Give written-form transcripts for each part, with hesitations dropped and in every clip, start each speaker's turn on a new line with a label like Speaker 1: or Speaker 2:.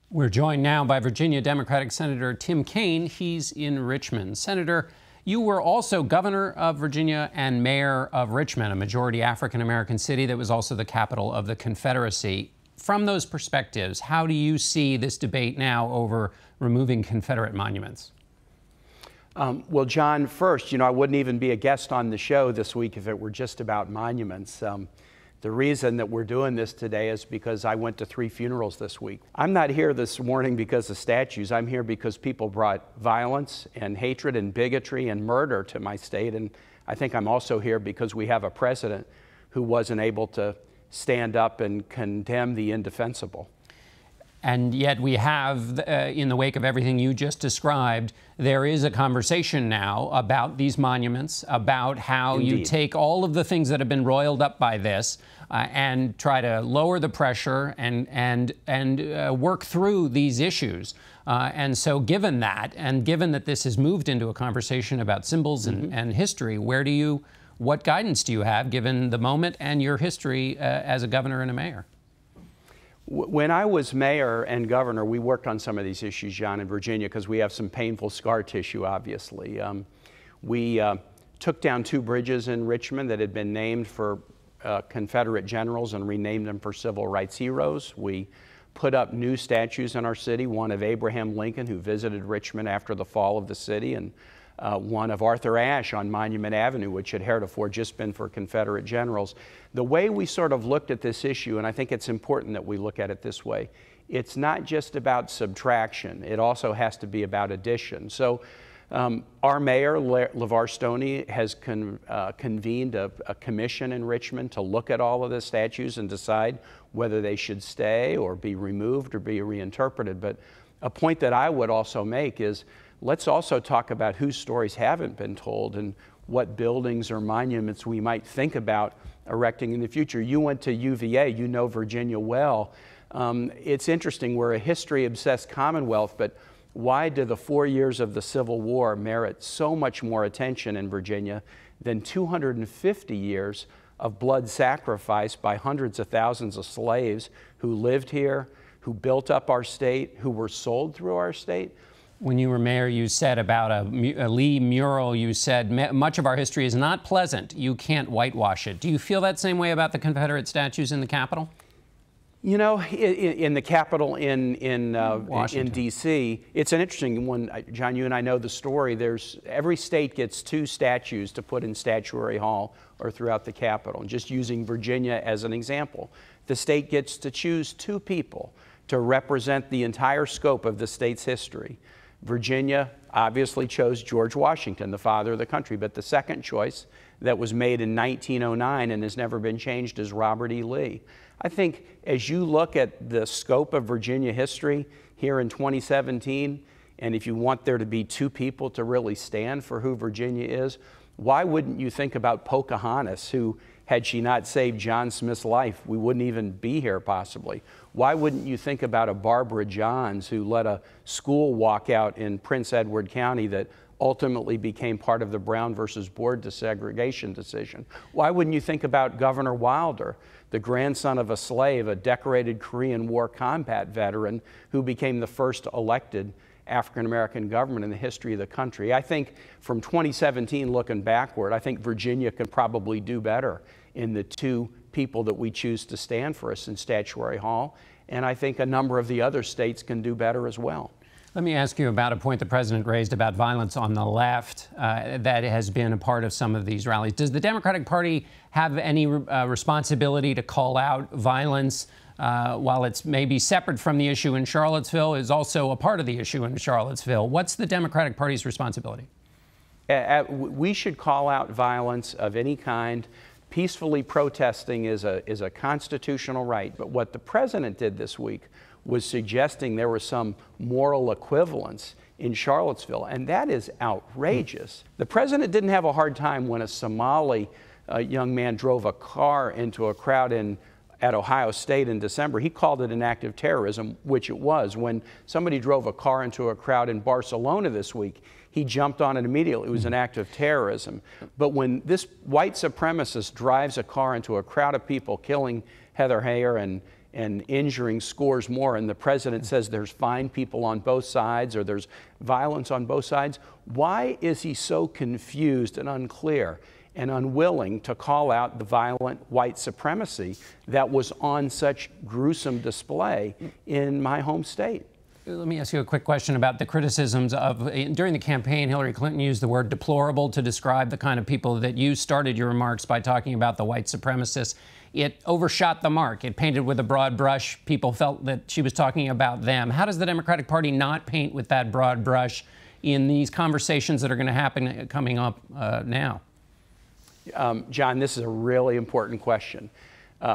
Speaker 1: We're joined now by Virginia Democratic Senator Tim Kaine. He's in Richmond. Senator, you were also governor of Virginia and mayor of Richmond, a majority African-American city that was also the capital of the Confederacy. From those perspectives, how do you see this debate now over removing Confederate monuments?
Speaker 2: Well, John, first, I wouldn't even be a guest on the show this week if it were just about monuments. The reason that we're doing this today is because I went to 3 funerals this week. I'm not here this morning because of statues. I'm here because people brought violence and hatred and bigotry and murder to my state. And I think I'm also here because we have a president who wasn't able to stand up and condemn the indefensible.
Speaker 1: And yet we have, in the wake of everything you just described, there is a conversation now about these monuments, about how
Speaker 2: Indeed.
Speaker 1: you take all of the things that have been roiled up by this and try to lower the pressure and work through these issues. And so given that, and given that this has moved into a conversation about symbols and history, what guidance do you have, given the moment and your history as a governor and a mayor?
Speaker 2: When I was mayor and governor, we worked on some of these issues, John, in Virginia, because we have some painful scar tissue, obviously. We took down 2 bridges in Richmond that had been named for Confederate generals and renamed them for civil rights heroes. We put up new statues in our city, one of Abraham Lincoln, who visited Richmond after the fall of the city, and one of Arthur Ashe on Monument Avenue, which had heretofore just been for Confederate generals. The way we sort of looked at this issue, and I think it's important that we look at it this way, it's not just about subtraction, it also has to be about addition. So our mayor, LeVar Stoney, has convened a commission in Richmond to look at all of the statues and decide whether they should stay or be removed or be reinterpreted. But a point that I would also make is, let's also talk about whose stories haven't been told and what buildings or monuments we might think about erecting in the future. You went to UVA, you know Virginia well. It's interesting, we're a history-obsessed Commonwealth, but why do the 4 years of the Civil War merit so much more attention in Virginia than 250 years of blood sacrifice by hundreds of thousands of slaves who lived here, who built up our state, who were sold through our state?
Speaker 1: When you were mayor, you said about a Lee mural, you said much of our history is not pleasant. You can't whitewash it. Do you feel that same way about the Confederate statues in the Capitol?
Speaker 2: You know, in the Capitol in D.C., it's an interesting one. John, you and I know the story. Every state gets 2 statues to put in Statuary Hall or throughout the Capitol. And just using Virginia as an example, the state gets to choose 2 people to represent the entire scope of the state's history. Virginia obviously chose George Washington, the father of the country, but the second choice that was made in 1909 and has never been changed is Robert E. Lee. I think as you look at the scope of Virginia history here in 2017, and if you want there to be 2 people to really stand for who Virginia is, why wouldn't you think about Pocahontas, who, had she not saved John Smith's life, we wouldn't even be here possibly? Why wouldn't you think about a Barbara Johns who led a school walkout in Prince Edward County that ultimately became part of the Brown versus Board desegregation decision? Why wouldn't you think about Governor Wilder, the grandson of a slave, a decorated Korean War combat veteran who became the first elected African-American government in the history of the country? I think from 2017 looking backward, I think Virginia could probably do better in the 2 people that we choose to stand for us in Statuary Hall, and I think a number of the other states can do better as well.
Speaker 1: Let me ask you about a point the president raised about violence on the left that has been a part of some of these rallies. Does the Democratic Party have any responsibility to call out violence while it's maybe separate from the issue in Charlottesville, is also a part of the issue in Charlottesville? What's the Democratic Party's responsibility?
Speaker 2: We should call out violence of any kind. Peacefully protesting is a constitutional right. But what the president did this week was suggesting there was some moral equivalence in Charlottesville, and that is outrageous. The president didn't have a hard time when a Somali young man drove a car into a crowd at Ohio State in December. He called it an act of terrorism, which it was. When somebody drove a car into a crowd in Barcelona this week, he jumped on it immediately. It was an act of terrorism. But when this white supremacist drives a car into a crowd of people, killing Heather Heyer and and injuring scores more, and the president says there's fine people on both sides or there's violence on both sides, why is he so confused and unclear and unwilling to call out the violent white supremacy that was on such gruesome display in my home state?
Speaker 1: Let me ask you a quick question about the criticisms of, during the campaign, Hillary Clinton used the word deplorable to describe the kind of people that you started your remarks by talking about, the white supremacists. It overshot the mark. It painted with a broad brush. People felt that she was talking about them. How does the Democratic Party not paint with that broad brush in these conversations that are going to happen coming up now?
Speaker 2: John, this is a really important question.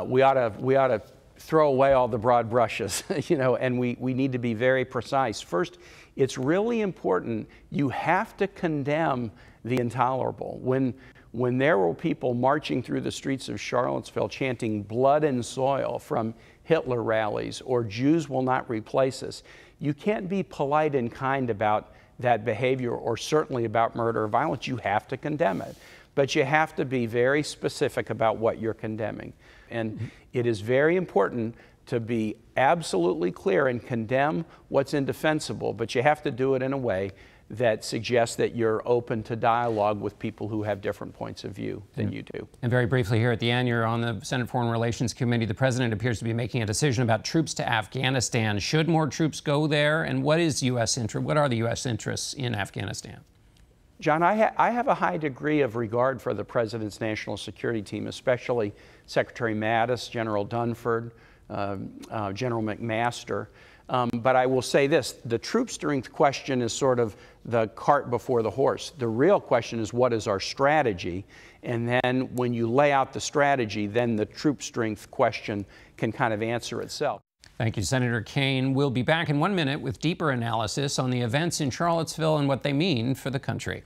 Speaker 2: We ought to throw away all the broad brushes, and we need to be very precise. First, it's really important. You have to condemn the intolerable. When there were people marching through the streets of Charlottesville chanting blood and soil from Hitler rallies or Jews will not replace us, you can't be polite and kind about that behavior, or certainly about murder or violence. You have to condemn it. But you have to be very specific about what you're condemning. And it is very important to be absolutely clear and condemn what's indefensible, but you have to do it in a way that suggests that you're open to dialogue with people who have different points of view than you do.
Speaker 1: And very briefly here at the end, you're on the Senate Foreign Relations Committee. The president appears to be making a decision about troops to Afghanistan. Should more troops go there? And what is U.S. interest? What are the U.S. interests in Afghanistan?
Speaker 2: John, I have a high degree of regard for the president's national security team, especially Secretary Mattis, General Dunford, General McMaster. But I will say this, the troop strength question is sort of the cart before the horse. The real question is, what is our strategy? And then when you lay out the strategy, then the troop strength question can kind of answer itself.
Speaker 1: Thank you, Senator Kaine. We'll be back in 1 minute with deeper analysis on the events in Charlottesville and what they mean for the country.